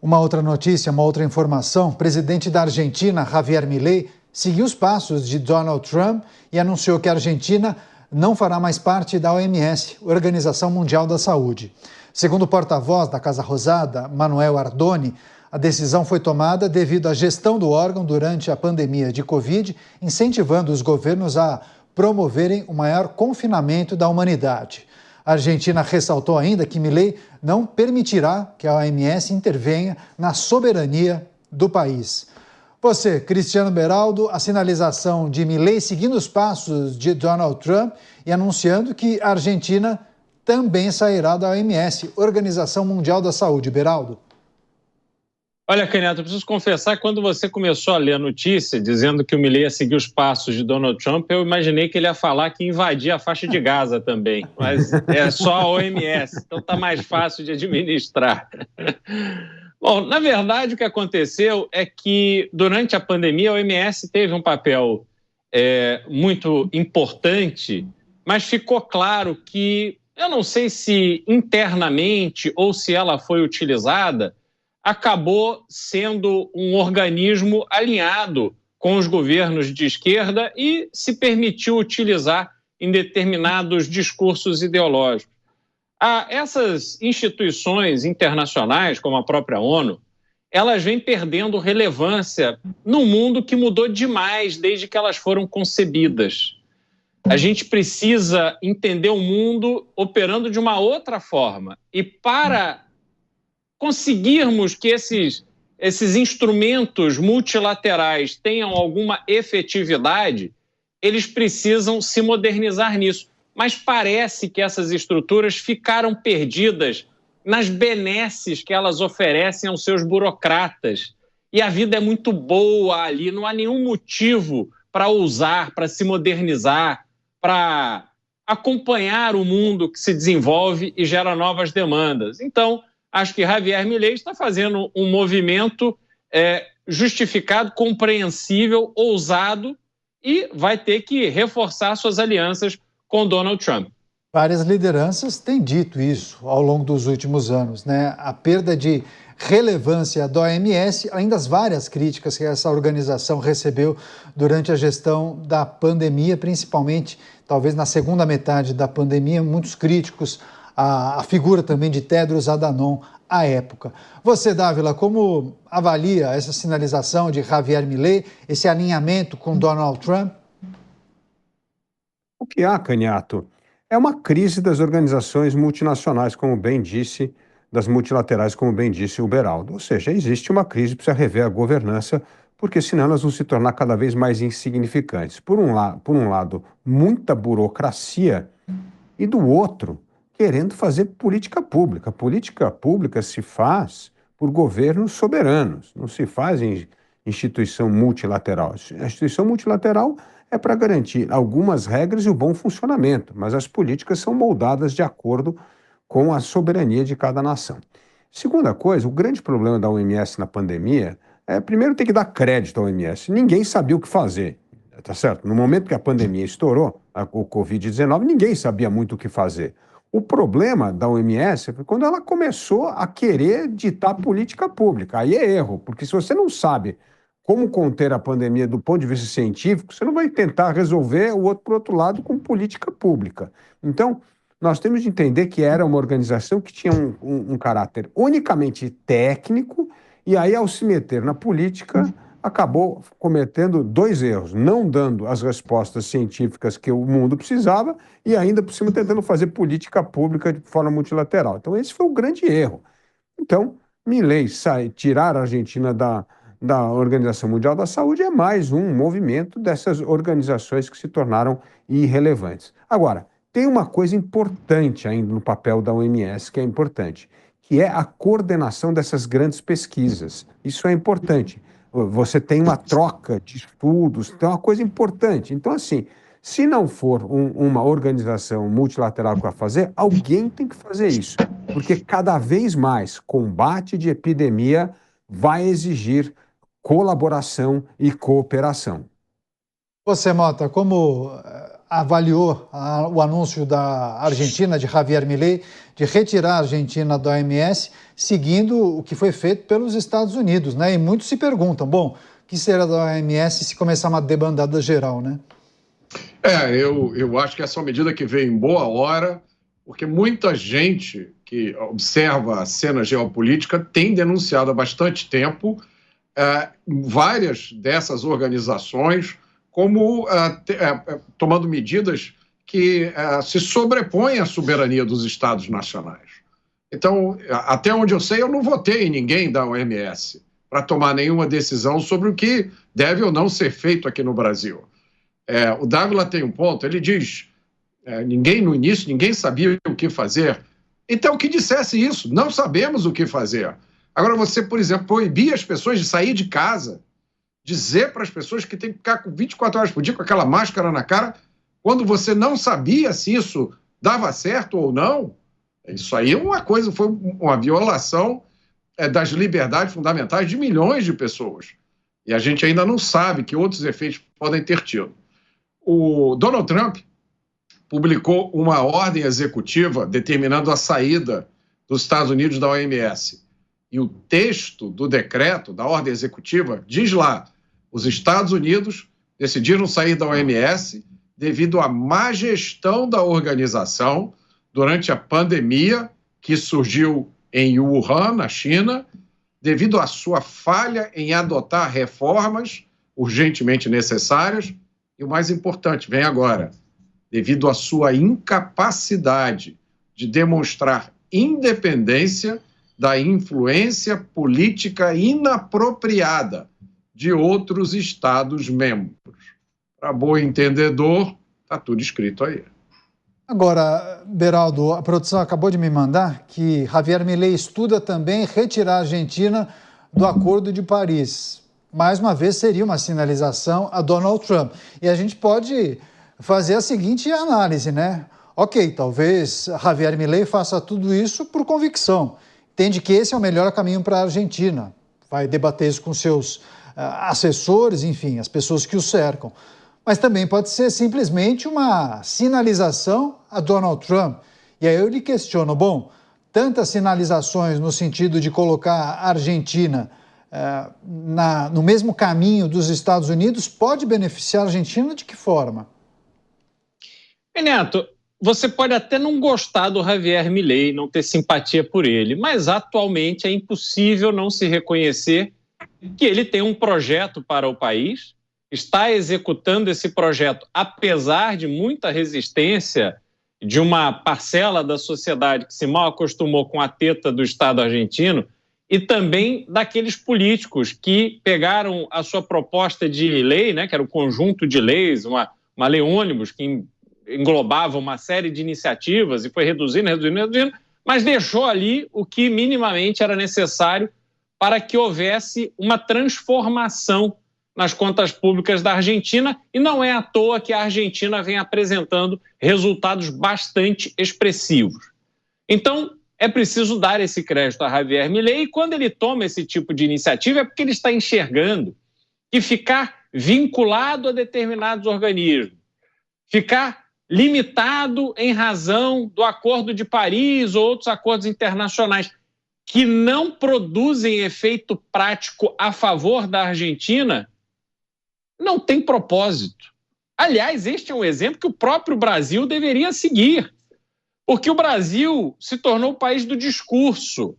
Uma outra notícia, uma outra informação: o presidente da Argentina, Javier Milei, seguiu os passos de Donald Trump e anunciou que a Argentina não fará mais parte da OMS, Organização Mundial da Saúde. Segundo o porta-voz da Casa Rosada, Manuel Ardoni, a decisão foi tomada devido à gestão do órgão durante a pandemia de Covid, incentivando os governos a promoverem o maior confinamento da humanidade. A Argentina ressaltou ainda que Milei não permitirá que a OMS intervenha na soberania do país. Você, Cristiano Beraldo, a sinalização de Milei seguindo os passos de Donald Trump e anunciando que a Argentina também sairá da OMS, Organização Mundial da Saúde. Beraldo. Olha, Canhoto, eu preciso confessar que quando você começou a ler a notícia dizendo que o Milei ia seguir os passos de Donald Trump, eu imaginei que ele ia falar que invadia a faixa de Gaza também, mas é só a OMS, então está mais fácil de administrar. Bom, na verdade o que aconteceu é que durante a pandemia a OMS teve um papel muito importante, mas ficou claro que, eu não sei se internamente ou se ela foi utilizada, acabou sendo um organismo alinhado com os governos de esquerda e se permitiu utilizar em determinados discursos ideológicos. Essas instituições internacionais, como a própria ONU, elas vêm perdendo relevância num mundo que mudou demais desde que elas foram concebidas. A gente precisa entender o mundo operando de uma outra forma. E para conseguirmos que esses instrumentos multilaterais tenham alguma efetividade, eles precisam se modernizar nisso. Mas parece que essas estruturas ficaram perdidas nas benesses que elas oferecem aos seus burocratas. E a vida é muito boa ali, não há nenhum motivo para ousar, para se modernizar, para acompanhar o mundo que se desenvolve e gera novas demandas. Então, acho que Javier Milei está fazendo um movimento justificado, compreensível, ousado e vai ter que reforçar suas alianças com Donald Trump. Várias lideranças têm dito isso ao longo dos últimos anos, né? A perda de relevância da OMS, além das várias críticas que essa organização recebeu durante a gestão da pandemia, principalmente, talvez na segunda metade da pandemia, muitos críticos a figura também de Tedros Adhanom à época. Você, Dávila, como avalia essa sinalização de Javier Milei, esse alinhamento com Donald Trump? O que há, Canhato, é uma crise das organizações multinacionais, como bem disse, das multilaterais, como bem disse o Beraldo. Ou seja, existe uma crise, precisa rever a governança, porque senão elas vão se tornar cada vez mais insignificantes. Por um lado, muita burocracia, e do outro, querendo fazer política pública. Política pública se faz por governos soberanos, não se faz em instituição multilateral. A instituição multilateral é para garantir algumas regras e o bom funcionamento, mas as políticas são moldadas de acordo com a soberania de cada nação. Segunda coisa, o grande problema da OMS na pandemia primeiro, tem que dar crédito à OMS. Ninguém sabia o que fazer, tá certo? No momento que a pandemia estourou, o Covid-19, ninguém sabia muito o que fazer. O problema da OMS foi quando ela começou a querer ditar política pública. Aí é erro, porque se você não sabe como conter a pandemia do ponto de vista científico, você não vai tentar resolver o outro, por outro lado, com política pública. Então, nós temos de entender que era uma organização que tinha um caráter unicamente técnico, e aí, ao se meter na política, acabou cometendo dois erros, não dando as respostas científicas que o mundo precisava e ainda por cima tentando fazer política pública de forma multilateral. Então esse foi o grande erro. Então, Milei tirar a Argentina da Organização Mundial da Saúde é mais um movimento dessas organizações que se tornaram irrelevantes. Agora, tem uma coisa importante ainda no papel da OMS que é importante, que é a coordenação dessas grandes pesquisas. Isso é importante. Você tem uma troca de estudos, então é uma coisa importante. Então, assim, se não for uma organização multilateral que vai fazer, alguém tem que fazer isso, porque cada vez mais combate de epidemia vai exigir colaboração e cooperação. Você, Mota, como avaliou o anúncio da Argentina, de Javier Milei, de retirar a Argentina da OMS, seguindo o que foi feito pelos Estados Unidos, né? E muitos se perguntam, bom, o que será da OMS se começar uma debandada geral, né? Eu acho que essa é uma medida que veio em boa hora, porque muita gente que observa a cena geopolítica tem denunciado há bastante tempo várias dessas organizações como tomando medidas que se sobrepõem à soberania dos Estados nacionais. Então, até onde eu sei, eu não votei em ninguém da OMS para tomar nenhuma decisão sobre o que deve ou não ser feito aqui no Brasil. O Dávila tem um ponto, ele diz, no início, ninguém sabia o que fazer. Então, que dissesse isso, não sabemos o que fazer. Agora, você, por exemplo, proibir as pessoas de sair de casa, dizer para as pessoas que tem que ficar com 24 horas por dia com aquela máscara na cara, quando você não sabia se isso dava certo ou não, isso aí é uma coisa, foi uma violação das liberdades fundamentais de milhões de pessoas. E a gente ainda não sabe que outros efeitos podem ter tido. O Donald Trump publicou uma ordem executiva determinando a saída dos Estados Unidos da OMS. E o texto do decreto, da ordem executiva, diz lá, os Estados Unidos decidiram sair da OMS devido à má gestão da organização durante a pandemia que surgiu em Wuhan, na China, devido à sua falha em adotar reformas urgentemente necessárias e, o mais importante, vem agora, devido à sua incapacidade de demonstrar independência da influência política inapropriada de outros Estados-membros. Para bom entendedor, está tudo escrito aí. Agora, Beraldo, a produção acabou de me mandar que Javier Milei estuda também retirar a Argentina do Acordo de Paris. Mais uma vez, seria uma sinalização a Donald Trump. E a gente pode fazer a seguinte análise, né? Ok, talvez Javier Milei faça tudo isso por convicção. Entende que esse é o melhor caminho para a Argentina. Vai debater isso com seus assessores, enfim, as pessoas que o cercam. Mas também pode ser simplesmente uma sinalização a Donald Trump. E aí eu lhe questiono, bom, tantas sinalizações no sentido de colocar a Argentina no mesmo caminho dos Estados Unidos, pode beneficiar a Argentina de que forma? Neto, você pode até não gostar do Javier Milei, não ter simpatia por ele, mas atualmente é impossível não se reconhecer que ele tem um projeto para o país, está executando esse projeto apesar de muita resistência de uma parcela da sociedade que se mal acostumou com a teta do Estado argentino e também daqueles políticos que pegaram a sua proposta de lei, né, que era um conjunto de leis, uma lei ônibus que englobava uma série de iniciativas e foi reduzindo, mas deixou ali o que minimamente era necessário para que houvesse uma transformação nas contas públicas da Argentina, e não é à toa que a Argentina vem apresentando resultados bastante expressivos. Então, é preciso dar esse crédito a Javier Milei, e quando ele toma esse tipo de iniciativa é porque ele está enxergando que ficar vinculado a determinados organismos, ficar limitado em razão do Acordo de Paris ou outros acordos internacionais que não produzem efeito prático a favor da Argentina, não tem propósito. Aliás, este é um exemplo que o próprio Brasil deveria seguir, porque o Brasil se tornou o país do discurso.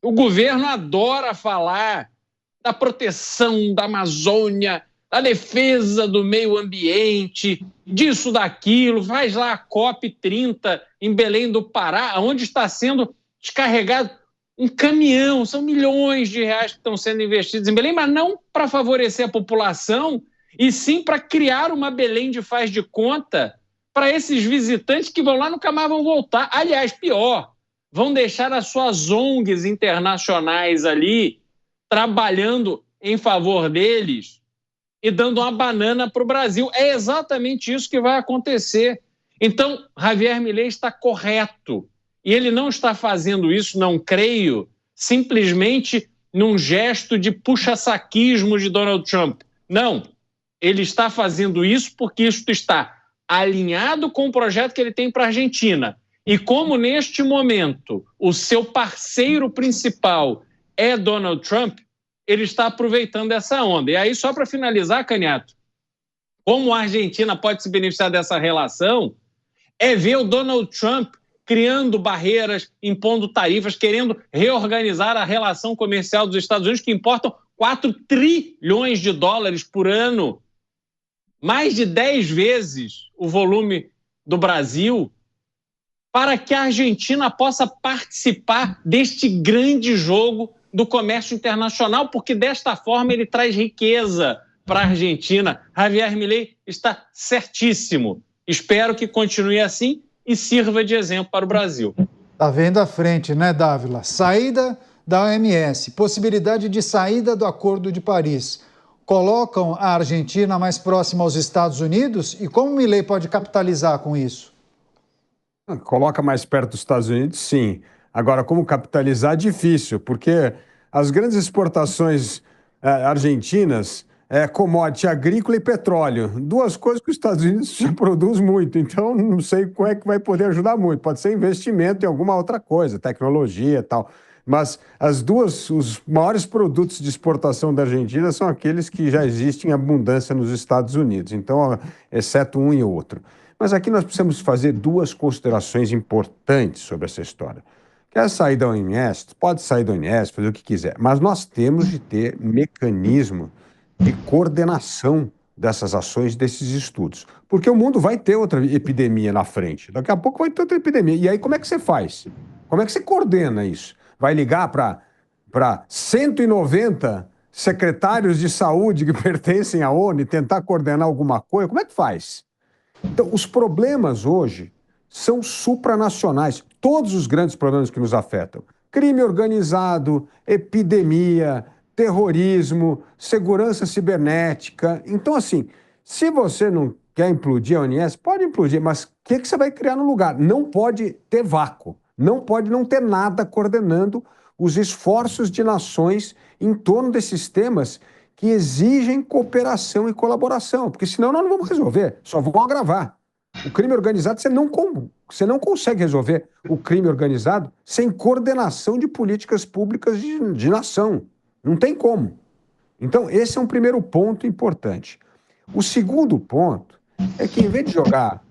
O governo adora falar da proteção da Amazônia, da defesa do meio ambiente, disso, daquilo, faz lá a COP30 em Belém do Pará, onde está sendo descarregado um caminhão, são milhões de reais que estão sendo investidos em Belém, mas não para favorecer a população, e sim para criar uma Belém de faz de conta para esses visitantes que vão lá e nunca mais vão voltar. Aliás, pior, vão deixar as suas ONGs internacionais ali trabalhando em favor deles e dando uma banana para o Brasil. É exatamente isso que vai acontecer. Então, Javier Milei está correto. E ele não está fazendo isso, não creio, simplesmente num gesto de puxa-saquismo de Donald Trump. Não, ele está fazendo isso porque isso está alinhado com o projeto que ele tem para a Argentina. E como neste momento o seu parceiro principal é Donald Trump, ele está aproveitando essa onda. E aí, só para finalizar, Canhato, como a Argentina pode se beneficiar dessa relação é ver o Donald Trump criando barreiras, impondo tarifas, querendo reorganizar a relação comercial dos Estados Unidos, que importam 4 trilhões de dólares por ano, mais de 10 vezes o volume do Brasil, para que a Argentina possa participar deste grande jogo do comércio internacional, porque desta forma ele traz riqueza para a Argentina. Javier Milei está certíssimo. Espero que continue assim e sirva de exemplo para o Brasil. Está vendo à frente, né, Dávila? Saída da OMS, possibilidade de saída do Acordo de Paris. Colocam a Argentina mais próxima aos Estados Unidos? E como Milei pode capitalizar com isso? Coloca mais perto dos Estados Unidos, sim. Agora, como capitalizar, difícil, porque as grandes exportações argentinas é commodity agrícola e petróleo. 2 coisas que os Estados Unidos já produz muito, então não sei como é que vai poder ajudar muito. Pode ser investimento em alguma outra coisa, tecnologia e tal. Mas os maiores produtos de exportação da Argentina são aqueles que já existem em abundância nos Estados Unidos, então, exceto um e outro. Mas aqui nós precisamos fazer 2 considerações importantes sobre essa história. Quer sair da OMS? Pode sair da OMS, fazer o que quiser, mas nós temos de ter mecanismo de coordenação dessas ações, desses estudos. Porque o mundo vai ter outra epidemia na frente. Daqui a pouco vai ter outra epidemia. E aí como é que você faz? Como é que você coordena isso? Vai ligar para 190 secretários de saúde que pertencem à ONU e tentar coordenar alguma coisa? Como é que faz? Então, os problemas hoje são supranacionais. Todos os grandes problemas que nos afetam. Crime organizado, epidemia, terrorismo, segurança cibernética. Então, assim, se você não quer implodir a ONS, pode implodir, mas o que você vai criar no lugar? Não pode ter vácuo, não pode não ter nada coordenando os esforços de nações em torno desses temas que exigem cooperação e colaboração, porque senão nós não vamos resolver, só vão agravar. O crime organizado, você não consegue resolver o crime organizado sem coordenação de políticas públicas de nação. Não tem como. Então, esse é um primeiro ponto importante. O segundo ponto é que, em vez de jogar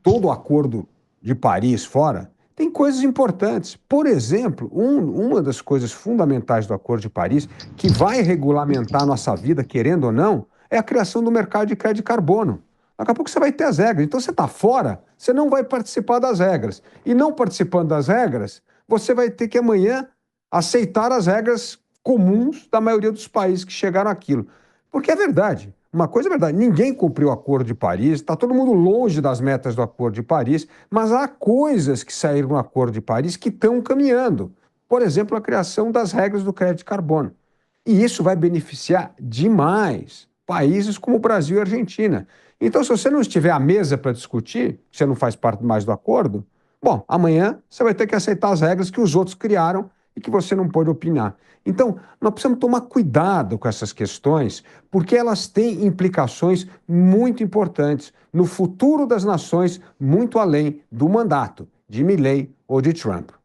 todo o Acordo de Paris fora, tem coisas importantes. Por exemplo, uma das coisas fundamentais do Acordo de Paris, que vai regulamentar a nossa vida, querendo ou não, é a criação do mercado de crédito de carbono. Daqui a pouco você vai ter as regras. Então, você está fora, você não vai participar das regras. E não participando das regras, você vai ter que amanhã aceitar as regras comuns da maioria dos países que chegaram àquilo. Porque é verdade, uma coisa é verdade, ninguém cumpriu o Acordo de Paris, está todo mundo longe das metas do Acordo de Paris, mas há coisas que saíram do Acordo de Paris que estão caminhando. Por exemplo, a criação das regras do crédito de carbono. E isso vai beneficiar demais países como o Brasil e a Argentina. Então, se você não estiver à mesa para discutir, você não faz parte mais do acordo, bom, amanhã você vai ter que aceitar as regras que os outros criaram e que você não pode opinar. Então, nós precisamos tomar cuidado com essas questões, porque elas têm implicações muito importantes no futuro das nações, muito além do mandato de Milei ou de Trump.